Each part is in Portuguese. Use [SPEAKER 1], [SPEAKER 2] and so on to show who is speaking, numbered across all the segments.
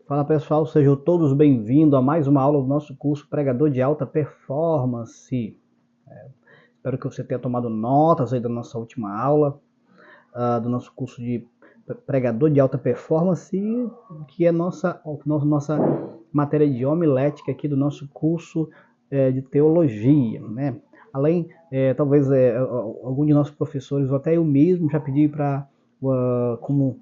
[SPEAKER 1] Fala pessoal, sejam todos bem-vindos a mais uma aula do nosso curso Pregador de Alta Performance. Espero que você tenha tomado notas aí da nossa última aula, do nosso curso de Pregador de Alta Performance, que é nossa matéria de homilética aqui do nosso curso de teologia, né? Além, talvez algum de nossos professores, ou até eu mesmo, já pedi para, como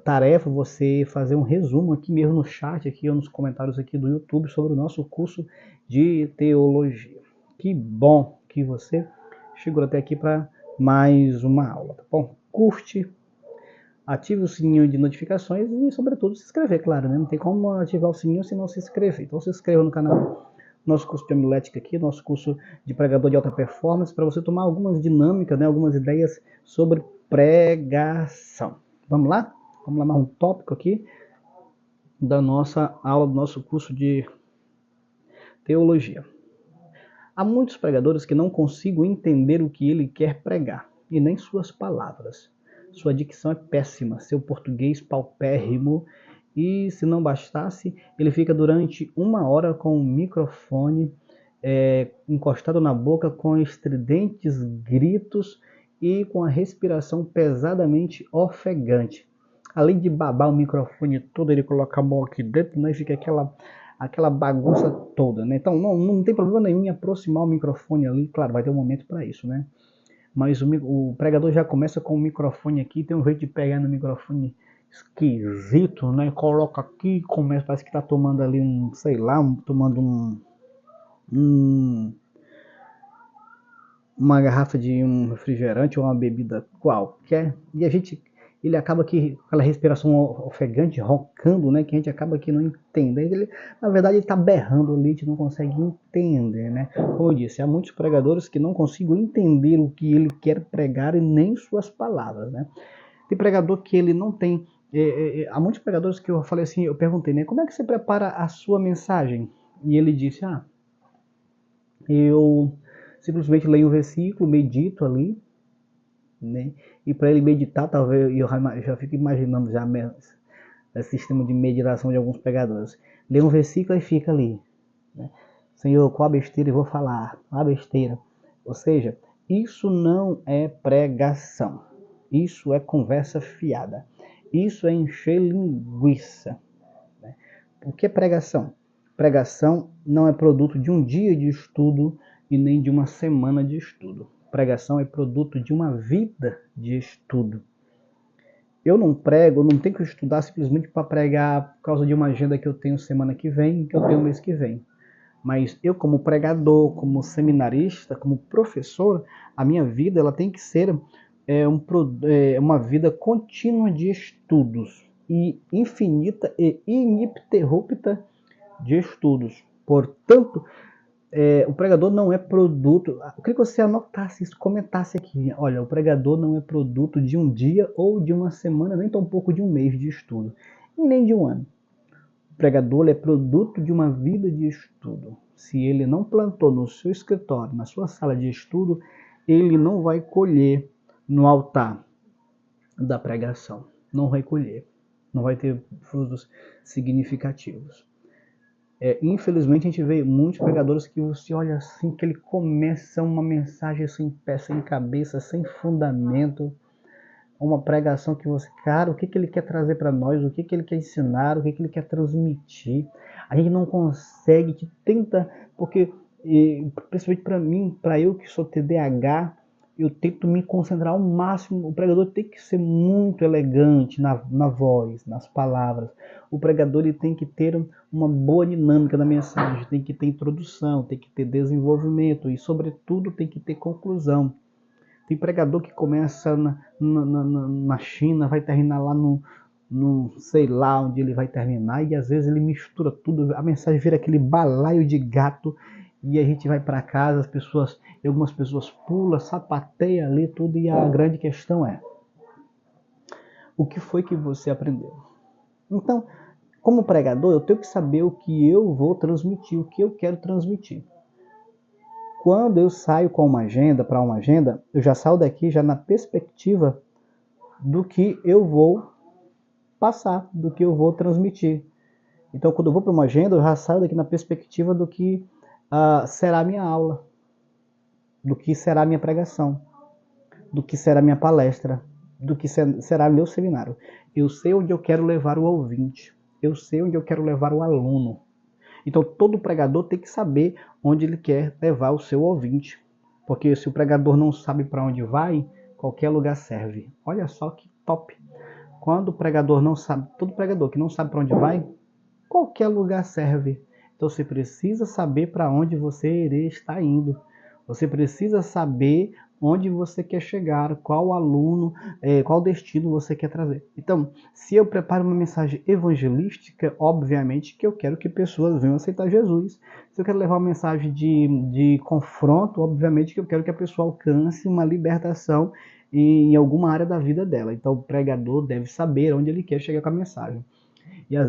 [SPEAKER 1] tarefa, você fazer um resumo aqui mesmo no chat, aqui ou nos comentários aqui do YouTube sobre o nosso curso de teologia. Que bom que você chegou até aqui para mais uma aula, tá bom? Curte, ative o sininho de notificações e, sobretudo, se inscrever, claro, né? Não tem como ativar o sininho se não se inscrever. Então, se inscreva no canal, nosso curso de homilética aqui, nosso curso de pregador de alta performance, para você tomar algumas dinâmicas, né? Algumas ideias sobre pregação. Vamos lá? Vamos lá, mais um tópico aqui da nossa aula, do nosso curso de teologia. Há muitos pregadores que não consigam entender o que ele quer pregar, e nem suas palavras. Sua dicção é péssima, seu português paupérrimo, e se não bastasse, ele fica durante 1 hora com o microfone encostado na boca, com estridentes gritos e com a respiração pesadamente ofegante. Além de babar o microfone todo, ele coloca a mão aqui dentro, né, e fica aquela bagunça toda, né? Então não tem problema nenhum em aproximar o microfone ali, claro, vai ter um momento para isso, né? Mas o pregador já começa com o microfone aqui, tem um jeito de pegar no microfone esquisito, né? Coloca aqui, começa, parece que tá tomando ali sei lá, tomando uma garrafa de um refrigerante ou uma bebida qualquer, e ele acaba que aquela respiração ofegante, roncando, né, que a gente acaba que não entende. Ele, na verdade, ele está berrando ali, a gente não consegue entender, né? Como eu disse, há muitos pregadores que não conseguem entender o que ele quer pregar e nem suas palavras, né? Tem pregador que ele não tem. Há muitos pregadores que eu falei assim, eu perguntei, né, como é que você prepara a sua mensagem? E ele disse, eu simplesmente leio o versículo, medito ali, né? E para ele meditar, talvez eu já fico imaginando já esse sistema de meditação de alguns pregadores. Lê um versículo e fica ali, né? Senhor, qual a besteira eu vou falar? Qual a besteira? Ou seja, isso não é pregação. Isso é conversa fiada. Isso é encher linguiça, né? O que é pregação? Pregação não é produto de um dia de estudo e nem de uma semana de estudo. Pregação é produto de uma vida de estudo. Eu não prego, não tenho que estudar simplesmente para pregar por causa de uma agenda que eu tenho semana que vem, que eu tenho mês que vem. Mas eu, como pregador, como seminarista, como professor, a minha vida ela tem que ser uma vida contínua de estudos e infinita e ininterrupta de estudos. Portanto, o pregador não é produto. Eu queria que você anotasse isso, comentasse aqui. Olha, o pregador não é produto de um dia ou de uma semana, nem tampouco de um mês de estudo, e nem de um ano. O pregador é produto de uma vida de estudo. Se ele não plantou no seu escritório, na sua sala de estudo, ele não vai colher no altar da pregação. Não vai colher. Não vai ter frutos significativos. Infelizmente a gente vê muitos pregadores que você olha assim, que ele começa uma mensagem sem pé, sem cabeça, sem fundamento, uma pregação que você, cara, o que ele quer trazer para nós, o que ele quer ensinar, o que ele quer transmitir. A gente não consegue, que tenta, porque principalmente para mim, para eu que sou TDAH, eu tento me concentrar ao máximo. O pregador tem que ser muito elegante na voz, nas palavras. O pregador ele tem que ter uma boa dinâmica da mensagem, tem que ter introdução, tem que ter desenvolvimento e, sobretudo, tem que ter conclusão. Tem pregador que começa na China, vai terminar lá no sei lá onde ele vai terminar, e às vezes ele mistura tudo, a mensagem vira aquele balaio de gato, e a gente vai para casa, algumas pessoas pulam, sapateiam ali tudo, e a grande questão é: o que foi que você aprendeu? Então, como pregador, eu tenho que saber o que eu vou transmitir, o que eu quero transmitir. Quando eu saio com uma agenda, para uma agenda, eu já saio daqui já na perspectiva do que eu vou passar, do que eu vou transmitir. Então, quando eu vou para uma agenda, eu já saio daqui na perspectiva do que será a minha aula, do que será a minha pregação, do que será a minha palestra, do que será meu seminário. Eu sei onde eu quero levar o ouvinte, eu sei onde eu quero levar o aluno. Então, todo pregador tem que saber onde ele quer levar o seu ouvinte. Porque se o pregador não sabe para onde vai, qualquer lugar serve. Olha só que top. Quando o pregador não sabe, todo pregador que não sabe para onde vai, qualquer lugar serve. Então você precisa saber para onde você está indo. Você precisa saber onde você quer chegar, qual aluno, qual destino você quer trazer. Então, se eu preparo uma mensagem evangelística, obviamente que eu quero que pessoas venham aceitar Jesus. Se eu quero levar uma mensagem de confronto, obviamente que eu quero que a pessoa alcance uma libertação em alguma área da vida dela. Então, o pregador deve saber onde ele quer chegar com a mensagem.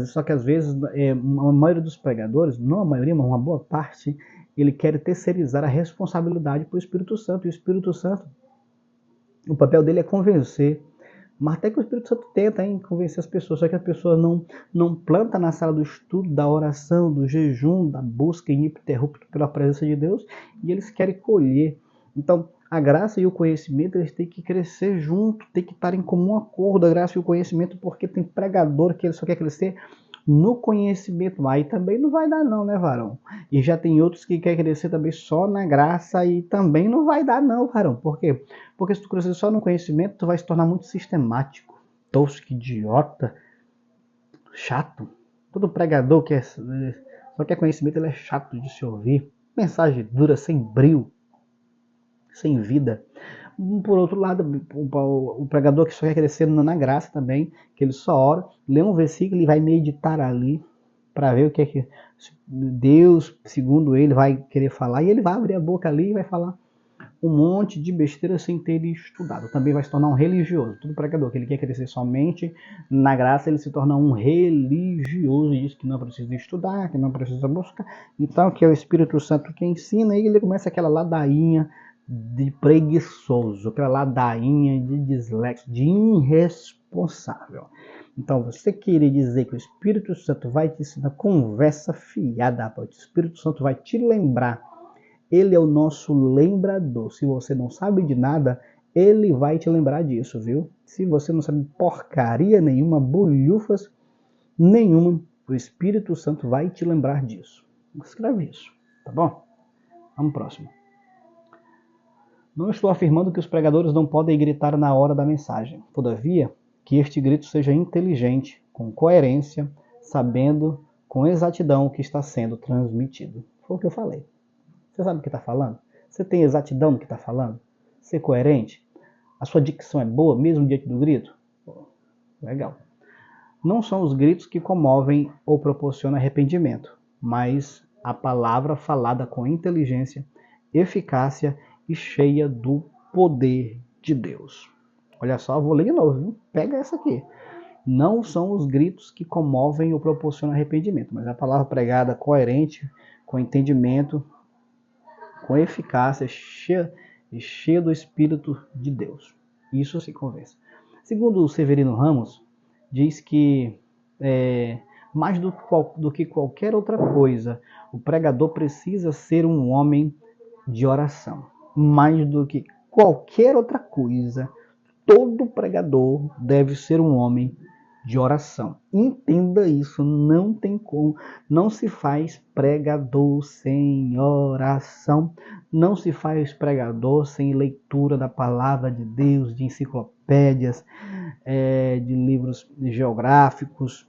[SPEAKER 1] Só que às vezes a maioria dos pregadores, não a maioria, mas uma boa parte, ele quer terceirizar a responsabilidade para o Espírito Santo. E o Espírito Santo, o papel dele é convencer. Mas até que o Espírito Santo tenta convencer as pessoas, só que a pessoa não planta na sala do estudo, da oração, do jejum, da busca ininterrupta pela presença de Deus, e eles querem colher. Então, a graça e o conhecimento, eles têm que crescer junto, têm que estar em comum acordo, a graça e o conhecimento, porque tem pregador que ele só quer crescer no conhecimento, aí também não vai dar não, né, varão? E já tem outros que querem crescer também só na graça e também não vai dar não, varão. Por quê? Porque se tu crescer só no conhecimento, tu vai se tornar muito sistemático, tosco, idiota, chato. Todo pregador que só quer conhecimento, ele é chato de se ouvir. Mensagem dura, sem brio, sem vida. Por outro lado, o pregador que só quer crescer na graça também, que ele só ora, lê um versículo e vai meditar ali para ver o que é que Deus, segundo ele, vai querer falar, e ele vai abrir a boca ali e vai falar um monte de besteira sem ter estudado. Também vai se tornar um religioso. Todo pregador que ele quer crescer somente na graça, ele se torna um religioso e diz que não precisa estudar, que não precisa buscar. Então, que é o Espírito Santo que ensina, e ele começa aquela ladainha de preguiçoso, aquela ladainha de dislexo, de irresponsável. Então, você querer dizer que o Espírito Santo vai te ensinar conversa fiada, rapaz. O Espírito Santo vai te lembrar. Ele é o nosso lembrador. Se você não sabe de nada, ele vai te lembrar disso, viu? Se você não sabe porcaria nenhuma, bolhufas nenhuma, o Espírito Santo vai te lembrar disso. Escreve isso, tá bom? Vamos pro próximo. Não estou afirmando que os pregadores não podem gritar na hora da mensagem. Todavia, que este grito seja inteligente, com coerência, sabendo com exatidão o que está sendo transmitido. Foi o que eu falei. Você sabe o que está falando? Você tem exatidão no que está falando? Ser coerente? A sua dicção é boa, mesmo diante do grito? Legal. Não são os gritos que comovem ou proporcionam arrependimento, mas a palavra falada com inteligência, eficácia e cheia do poder de Deus. Olha só, vou ler de novo, viu? Pega essa aqui. Não são os gritos que comovem ou proporcionam arrependimento, mas a palavra pregada coerente, com entendimento, com eficácia, cheia do Espírito de Deus. Isso se convence. Segundo o Severino Ramos, diz que mais do que qualquer outra coisa, o pregador precisa ser um homem de oração. Mais do que qualquer outra coisa, todo pregador deve ser um homem de oração. Entenda isso, não tem como. Não se faz pregador sem oração. Não se faz pregador sem leitura da palavra de Deus, de enciclopédias, de livros geográficos.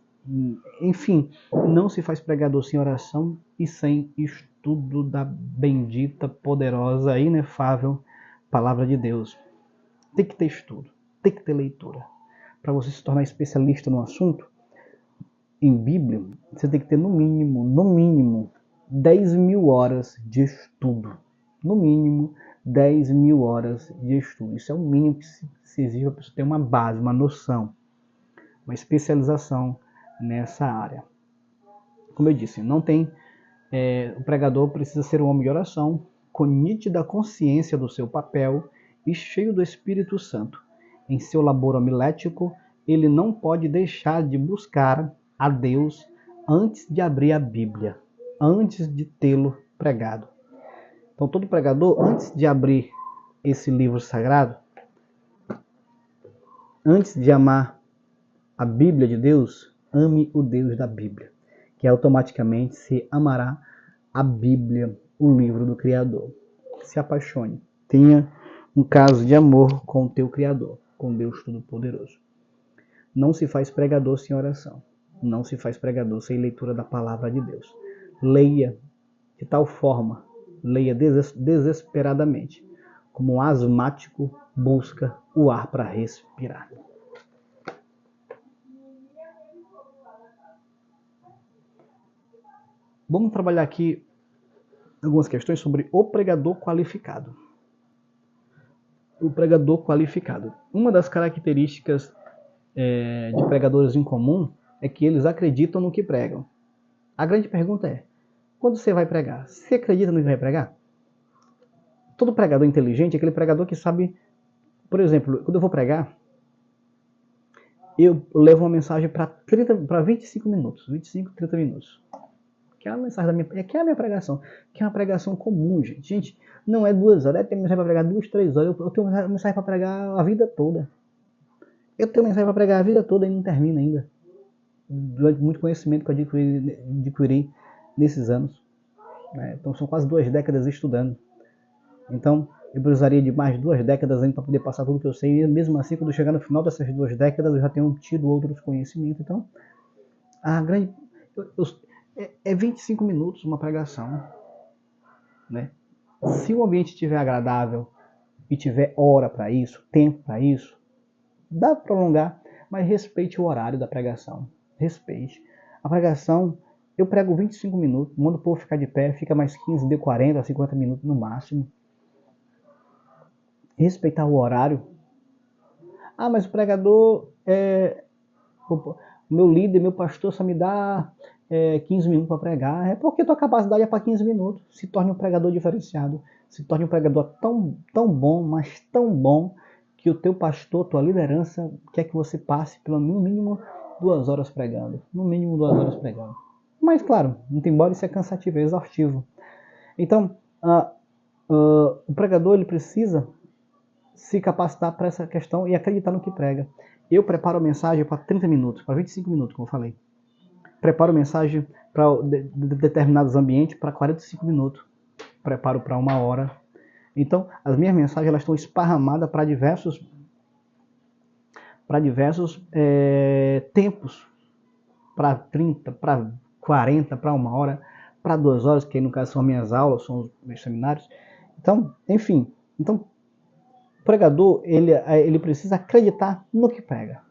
[SPEAKER 1] Enfim, não se faz pregador sem oração e sem estudo da bendita, poderosa, inefável palavra de Deus. Tem que ter estudo, tem que ter leitura. Para você se tornar especialista no assunto, em Bíblia, você tem que ter no mínimo, 10.000 horas de estudo. No mínimo, 10.000 horas de estudo. Isso é o mínimo que se exige para a pessoa ter uma base, uma noção, uma especialização nessa área. Como eu disse, o pregador precisa ser um homem de oração, com nítida consciência do seu papel e cheio do Espírito Santo. Em seu labor homilético, ele não pode deixar de buscar a Deus antes de abrir a Bíblia, antes de tê-lo pregado. Então, todo pregador, antes de abrir esse livro sagrado, antes de amar a Bíblia de Deus, ame o Deus da Bíblia, que automaticamente se amará a Bíblia, o livro do Criador. Se apaixone, tenha um caso de amor com o teu Criador, com Deus Todo-Poderoso. Não se faz pregador sem oração. Não se faz pregador sem leitura da palavra de Deus. Leia de tal forma, leia desesperadamente, como um asmático busca o ar para respirar. Vamos trabalhar aqui algumas questões sobre o pregador qualificado. O pregador qualificado. Uma das características de pregadores em comum é que eles acreditam no que pregam. A grande pergunta é, quando você vai pregar, você acredita no que vai pregar? Todo pregador inteligente é aquele pregador que sabe, por exemplo, quando eu vou pregar, eu levo uma mensagem para 25 minutos, 25, 30 minutos. Que é a mensagem da minha, que é a minha pregação, que é uma pregação comum, gente. Gente, não é 2 horas, tem mensagem para pregar 2, 3 horas, eu tenho mensagem para pregar a vida toda. Eu tenho mensagem para pregar a vida toda e não termina ainda. Durante muito conhecimento que eu adquiri nesses anos. Então são quase 2 décadas estudando. Então eu precisaria de mais 2 décadas ainda para poder passar tudo que eu sei. E mesmo assim, quando eu chegar no final dessas 2 décadas, eu já tenho tido outros conhecimentos. Então, a grande... é 25 minutos uma pregação. Né? Se o ambiente estiver agradável e tiver hora para isso, tempo para isso, dá para prolongar, mas respeite o horário da pregação. Respeite. A pregação, eu prego 25 minutos, mando o povo ficar de pé, fica mais 15, de 40 a 50 minutos no máximo. Respeitar o horário. Ah, mas o pregador, o meu líder, meu pastor só me dá 15 minutos para pregar. É porque a tua capacidade é para 15 minutos. Se torne um pregador diferenciado. Se torne um pregador tão bom, mas tão bom, que o teu pastor, tua liderança, quer que você passe pelo mínimo 2 horas pregando. No mínimo 2 horas pregando. Mas claro, muito embora isso é cansativo, é exaustivo. Então, o pregador ele precisa se capacitar para essa questão e acreditar no que prega. Eu preparo a mensagem para 30 minutos, para 25 minutos, como eu falei. Preparo a mensagem para determinados ambientes para 45 minutos. Preparo para 1 hora. Então, as minhas mensagens elas estão esparramadas para diversos tempos. Para 30, para 40, para 1 hora, para 2 horas, que aí no caso são minhas aulas, são os meus seminários. Então, enfim, o pregador ele precisa acreditar no que prega.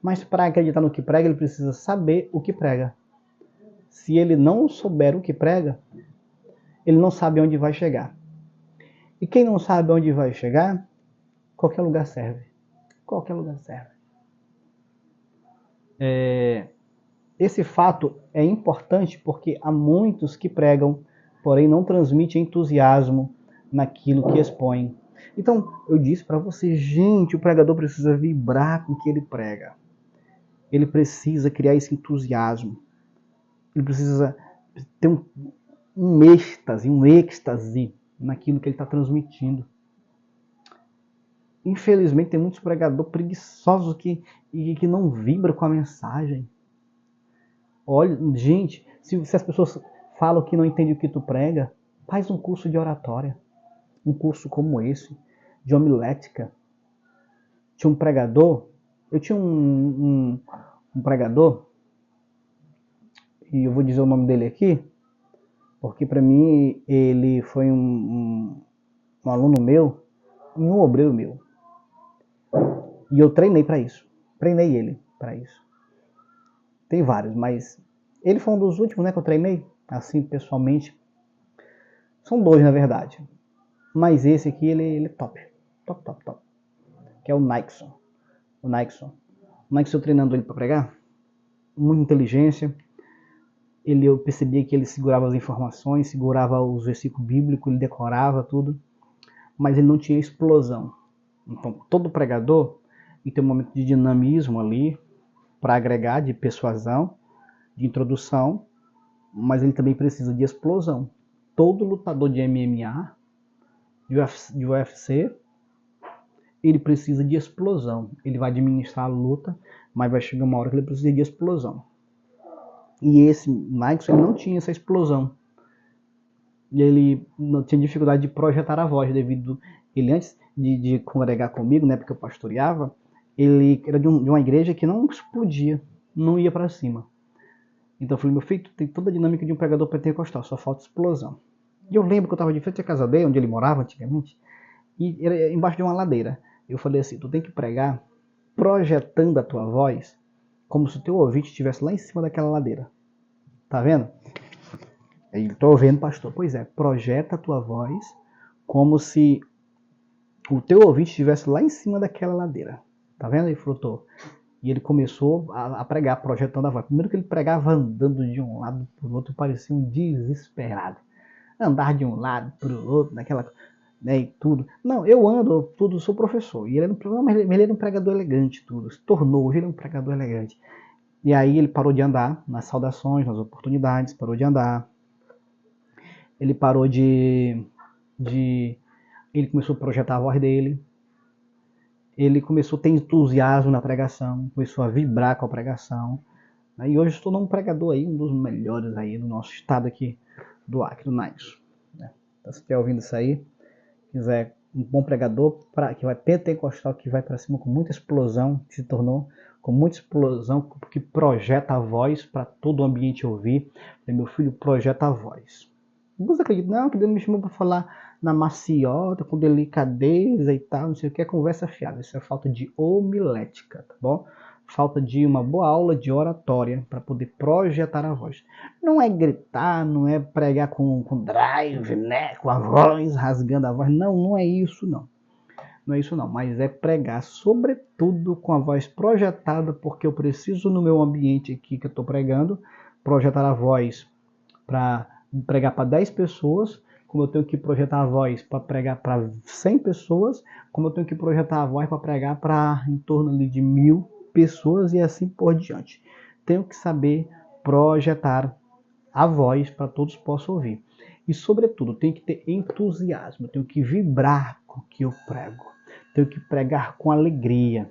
[SPEAKER 1] Mas para acreditar no que prega, ele precisa saber o que prega. Se ele não souber o que prega, ele não sabe onde vai chegar. E quem não sabe onde vai chegar, qualquer lugar serve. Qualquer lugar serve. Esse fato é importante porque há muitos que pregam, porém não transmitem entusiasmo naquilo que expõem. Então, eu disse para você, gente, o pregador precisa vibrar com o que ele prega. Ele precisa criar esse entusiasmo. Ele precisa ter um êxtase naquilo que ele está transmitindo. Infelizmente, tem muitos pregadores preguiçosos que não vibram com a mensagem. Olha, gente, se as pessoas falam que não entendem o que tu prega, faz um curso de oratória. Um curso como esse, de homilética. Tinha um pregador, eu tinha um pregador, e eu vou dizer o nome dele aqui, porque para mim ele foi um aluno meu e um obreiro meu. E eu treinei para isso. Treinei ele para isso. Tem vários, mas ele foi um dos últimos, que eu treinei, assim, pessoalmente. São 2, na verdade. Mas esse aqui, ele é top. Top. Que é o Nixon. O Nixon eu treinando ele para pregar. Muita inteligência. Eu percebia que ele segurava as informações, segurava os versículos bíblicos, ele decorava tudo. Mas ele não tinha explosão. Então, todo pregador, e tem um momento de dinamismo ali, para agregar, de persuasão, de introdução, mas ele também precisa de explosão. Todo lutador de MMA, de UFC, ele precisa de explosão. Ele vai administrar a luta, mas vai chegar uma hora que ele precisa de explosão. E esse Nigel, ele não tinha essa explosão. Ele não tinha dificuldade de projetar a voz, devido... Ele, antes de congregar comigo, né, porque eu pastoreava, ele era de uma igreja que não explodia, não ia para cima. Então eu falei, meu filho, tu tem toda a dinâmica de um pregador pentecostal, só falta explosão. E eu lembro que eu estava de frente à casa dele, onde ele morava antigamente, e era embaixo de uma ladeira. Eu falei assim, tu tem que pregar projetando a tua voz como se o teu ouvinte estivesse lá em cima daquela ladeira. Tá vendo? Eu tô vendo, pastor. Pois é, projeta a tua voz como se o teu ouvinte estivesse lá em cima daquela ladeira. Tá vendo aí, frutor? E ele começou a pregar, projetando a voz. Primeiro que ele pregava andando de um lado para o outro, parecia um desesperado. Andar de um lado para o outro, naquela... Né, e tudo. Não, eu ando, tudo, sou professor. E ele era um pregador elegante, tudo. Se tornou, hoje ele é um pregador elegante. E aí ele parou de andar nas saudações, nas oportunidades, parou de andar. Ele parou de... Ele começou a projetar a voz dele. Ele começou a ter entusiasmo na pregação, começou a vibrar com a pregação. Né, e hoje se tornou um pregador aí, um dos melhores aí do nosso estado aqui, do Acre, do Nais. Né? Então, se estiver ouvindo isso aí, quiser um bom pregador, que vai pentecostal, que vai para cima com muita explosão, que se tornou com muita explosão, que projeta a voz para todo o ambiente ouvir. Meu filho, projeta a voz. Você acredita? Não, que Deus me chamou para falar na maciota, com delicadeza e tal, não sei o que, é conversa fiada. Isso é falta de homilética, tá bom? Falta de uma boa aula de oratória para poder projetar a voz. Não é gritar, não é pregar com drive, né? Com a voz, rasgando a voz. Não, não é isso não. Não é isso não, mas é pregar sobretudo com a voz projetada, porque eu preciso no meu ambiente aqui que eu estou pregando, projetar a voz para pregar para 10 pessoas, como eu tenho que projetar a voz para pregar para 100 pessoas, como eu tenho que projetar a voz para pregar para em torno de 1000 pessoas e assim por diante. Tenho que saber projetar a voz para todos possam ouvir. E, sobretudo, tenho que ter entusiasmo, tenho que vibrar com o que eu prego, tenho que pregar com alegria.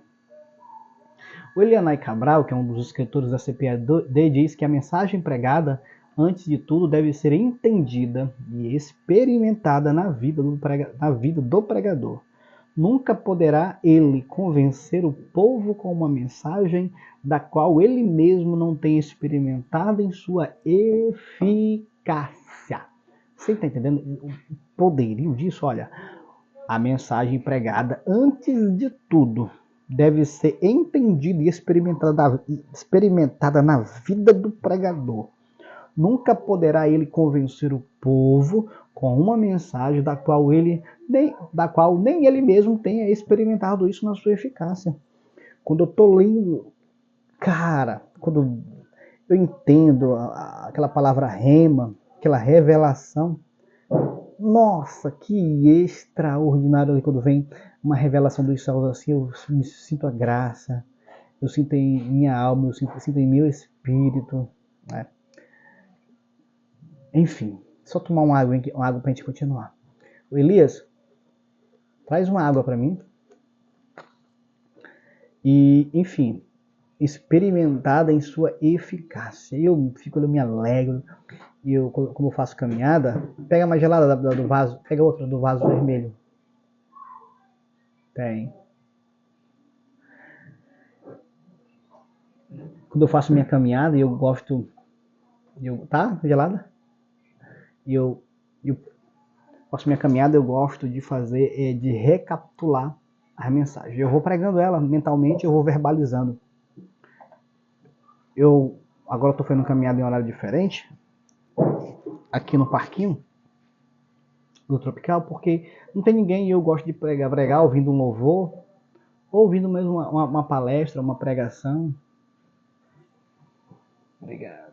[SPEAKER 1] O Elianai Cabral, que é um dos escritores da CPAD, diz que a mensagem pregada, antes de tudo, deve ser entendida e experimentada na vida do pregador. Nunca poderá ele convencer o povo com uma mensagem da qual ele mesmo não tem experimentado em sua eficácia. Você está entendendo o poderio disso? Olha, a mensagem pregada, antes de tudo, deve ser entendida e experimentada na vida do pregador. Nunca poderá ele convencer o povo com uma mensagem da qual nem ele mesmo tenha experimentado isso na sua eficácia. Quando eu estou lendo, cara, quando eu entendo aquela palavra rema, aquela revelação, nossa, que extraordinário quando vem uma revelação dos céus assim, eu sinto a graça, eu sinto em minha alma, eu sinto em meu espírito, né? Enfim, só tomar uma água pra gente continuar. O Elias, traz uma água para mim. E, enfim, experimentada em sua eficácia. Eu me alegro. E como eu faço caminhada, pega mais gelada do vaso, pega outra do vaso vermelho. Tem. Quando eu faço minha caminhada, eu gosto. Tá gelada? Eu faço minha caminhada, eu gosto de fazer, de recapitular as mensagens. Eu vou pregando ela mentalmente, eu vou verbalizando. Eu agora estou fazendo caminhada em horário diferente, aqui no parquinho do Tropical, porque não tem ninguém e eu gosto de pregar ouvindo um louvor, ou ouvindo mesmo uma palestra, uma pregação. Obrigado.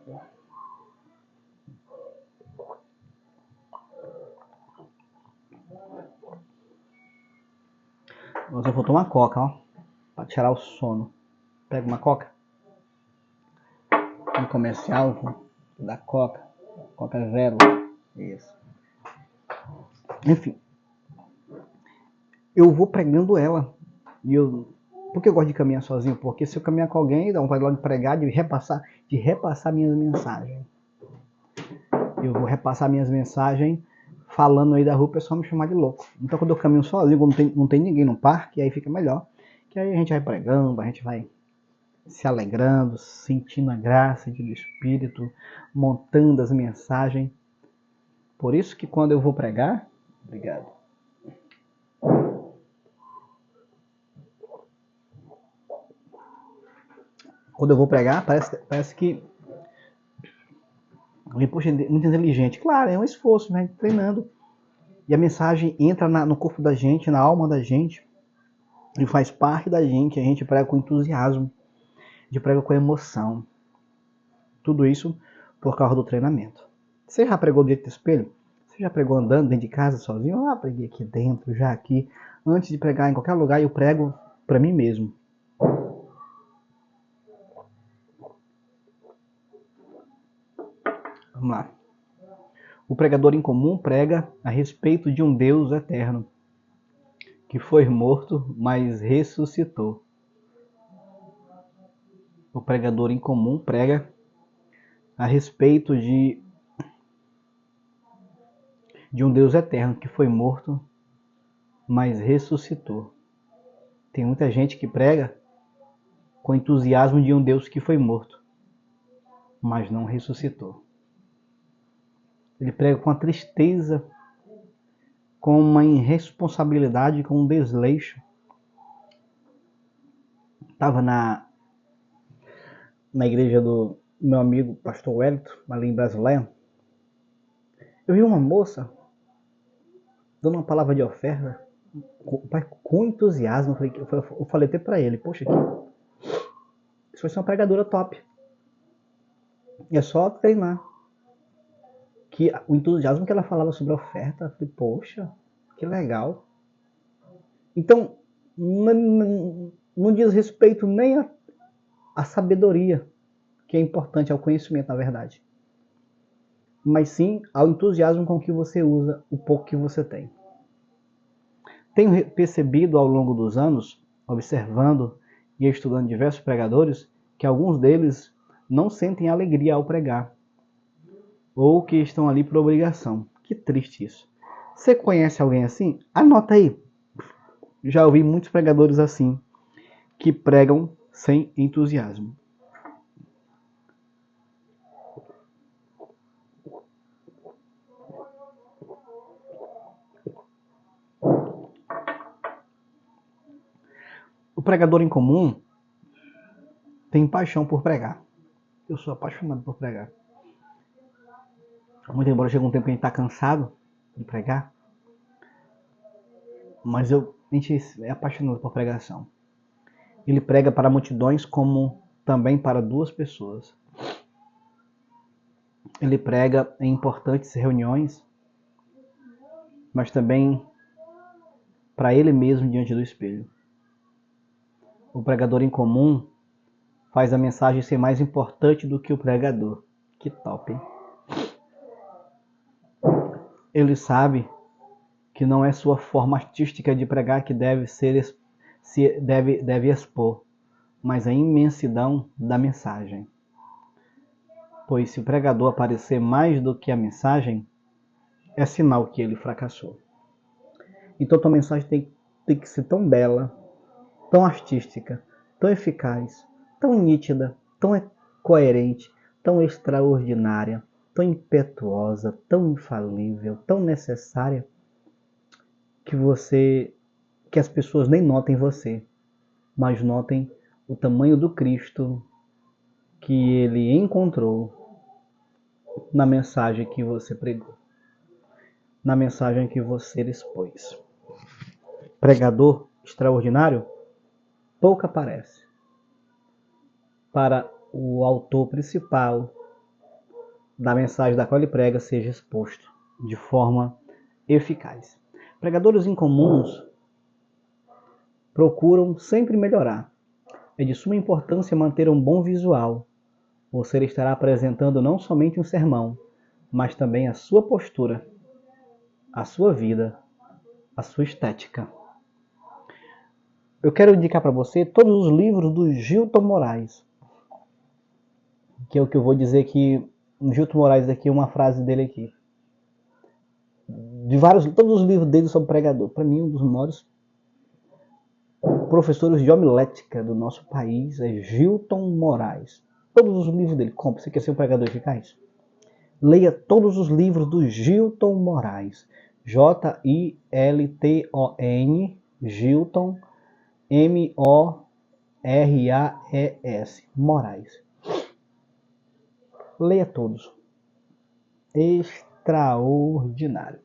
[SPEAKER 1] Agora eu vou tomar coca, ó, para tirar o sono. Pega uma coca. no comercial da Coca Zero. Isso. Enfim, eu vou pregando ela. Por que eu gosto de caminhar sozinho? Porque se eu caminhar com alguém, dá vontade logo de pregar, de repassar minhas mensagens. Eu vou repassar minhas mensagens falando aí da rua, o pessoal me chamar de louco. Então quando eu caminho sozinho, quando não tem ninguém no parque, aí fica melhor. Que aí a gente vai pregando, a gente vai se alegrando, sentindo a graça do Espírito, montando as mensagens. Por isso que quando eu vou pregar, obrigado. Quando eu vou pregar, parece que poxa, é muito inteligente. Claro, é um esforço, né? Treinando. E a mensagem entra no corpo da gente, na alma da gente, e faz parte da gente. A gente prega com entusiasmo, a gente prega com emoção. Tudo isso por causa do treinamento. Você já pregou diante do espelho? Você já pregou andando dentro de casa sozinho? Ah, preguei aqui dentro, já aqui. Antes de pregar em qualquer lugar, eu prego para mim mesmo. Vamos lá. O pregador em comum prega a respeito de um Deus eterno, que foi morto, mas ressuscitou. O pregador em comum prega a respeito de um Deus eterno, que foi morto, mas ressuscitou. Tem muita gente que prega com entusiasmo de um Deus que foi morto, mas não ressuscitou. Ele prega com a tristeza, com uma irresponsabilidade, com um desleixo. Estava na igreja do meu amigo pastor Wellington, ali em Brasileia. Eu vi uma moça dando uma palavra de oferta com entusiasmo. Eu falei até para ele, poxa, isso vai ser uma pregadora top. É só treinar. Que o entusiasmo que ela falava sobre a oferta, eu falei, poxa, que legal. Então, não diz respeito nem à sabedoria, que é importante, ao conhecimento, na verdade. Mas sim ao entusiasmo com que você usa o pouco que você tem. Tenho percebido ao longo dos anos, observando e estudando diversos pregadores, que alguns deles não sentem alegria ao pregar, ou que estão ali por obrigação. Que triste isso. Você conhece alguém assim? Anota aí. Já ouvi muitos pregadores assim, que pregam sem entusiasmo. O pregador em comum tem paixão por pregar. Eu sou apaixonado por pregar. Muito embora chegue um tempo que a gente está cansado de pregar, mas a gente é apaixonado por pregação. Ele prega para multidões como também para duas pessoas. Ele prega em importantes reuniões, mas também para ele mesmo diante do espelho. O pregador em comum faz a mensagem ser mais importante do que o pregador. Que top, hein? Ele sabe que não é sua forma artística de pregar que deve expor, mas a imensidão da mensagem. Pois se o pregador aparecer mais do que a mensagem, é sinal que ele fracassou. Então tua mensagem tem que ser tão bela, tão artística, tão eficaz, tão nítida, tão coerente, tão extraordinária, tão impetuosa, tão infalível, tão necessária, que as pessoas nem notem você, mas notem o tamanho do Cristo que ele encontrou na mensagem que você pregou, na mensagem que você expôs. Pregador extraordinário pouco aparece para o autor principal da mensagem da qual ele prega seja exposto de forma eficaz. Pregadores incomuns procuram sempre melhorar. É de suma importância manter um bom visual, você estará apresentando não somente um sermão, mas também a sua postura, a sua vida, a sua estética. Eu quero indicar para você todos os livros do Gilton Moraes, que é o que eu vou dizer aqui. O Gilton Moraes aqui, uma frase dele aqui. Todos os livros dele sobre pregador. Para mim, um dos maiores professores de homilética do nosso país é Gilton Moraes. Todos os livros dele. Compre, você quer ser um pregador eficaz? Leia todos os livros do Gilton Moraes. J-I-L-T-O-N, Gilton, M-O-R-A-E-S, Moraes. Leia todos. Extraordinário.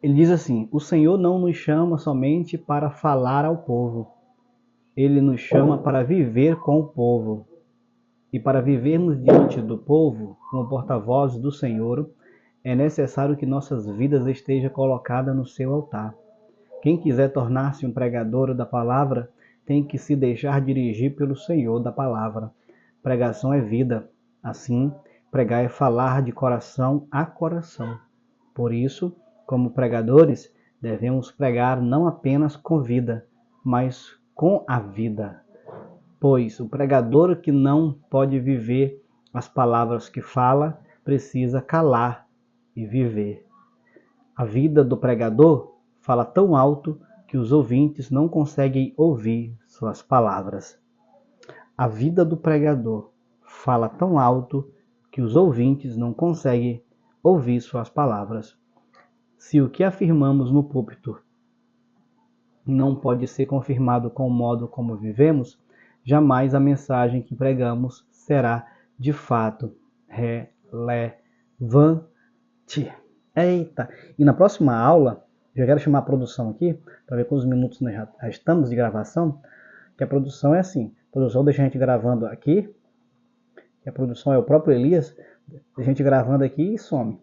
[SPEAKER 1] Ele diz assim: o Senhor não nos chama somente para falar ao povo. Ele nos chama para viver com o povo. E para vivermos diante do povo, como porta-vozes do Senhor, é necessário que nossas vidas estejam colocadas no seu altar. Quem quiser tornar-se um pregador da palavra, tem que se deixar dirigir pelo Senhor da palavra. Pregação é vida. Assim, pregar é falar de coração a coração. Por isso, como pregadores, devemos pregar não apenas com vida, mas com a vida. Pois o pregador que não pode viver as palavras que fala, precisa calar e viver. A vida do pregador fala tão alto que os ouvintes não conseguem ouvir suas palavras. A vida do pregador fala tão alto que os ouvintes não conseguem ouvir suas palavras. Se o que afirmamos no púlpito não pode ser confirmado com o modo como vivemos, jamais a mensagem que pregamos será de fato relevante. Eita! E na próxima aula, já quero chamar a produção aqui, para ver quantos minutos nós já estamos de gravação, que a produção é assim. A produção deixa a gente gravando aqui, que a produção é o próprio Elias, deixa a gente gravando aqui e some.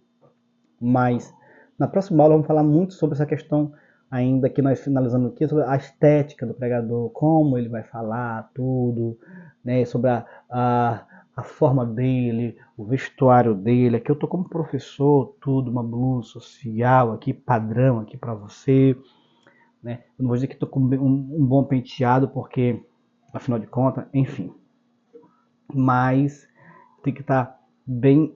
[SPEAKER 1] Mas na próxima aula vamos falar muito sobre essa questão, ainda que nós finalizamos aqui, sobre a estética do pregador, como ele vai falar, tudo, né, sobre a forma dele, o vestuário dele. Aqui eu tô como professor, tudo, uma blusa social aqui, padrão aqui para você, né? Eu não vou dizer que tô com um bom penteado, porque, afinal de contas, enfim. Mas tem que estar bem.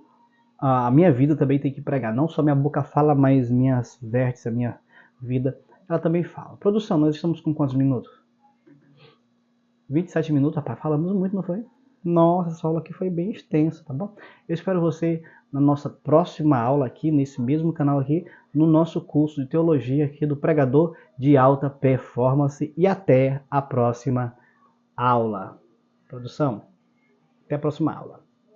[SPEAKER 1] A minha vida também tem que pregar. Não só minha boca fala, mas minhas vértices, a minha vida, ela também fala. Produção, nós estamos com quantos minutos? 27 minutos, rapaz. Falamos muito, não foi? Nossa, essa aula aqui foi bem extensa, tá bom? Eu espero você na nossa próxima aula aqui, nesse mesmo canal aqui, no nosso curso de teologia aqui do Pregador de Alta Performance. E até a próxima aula. Produção, até a próxima aula.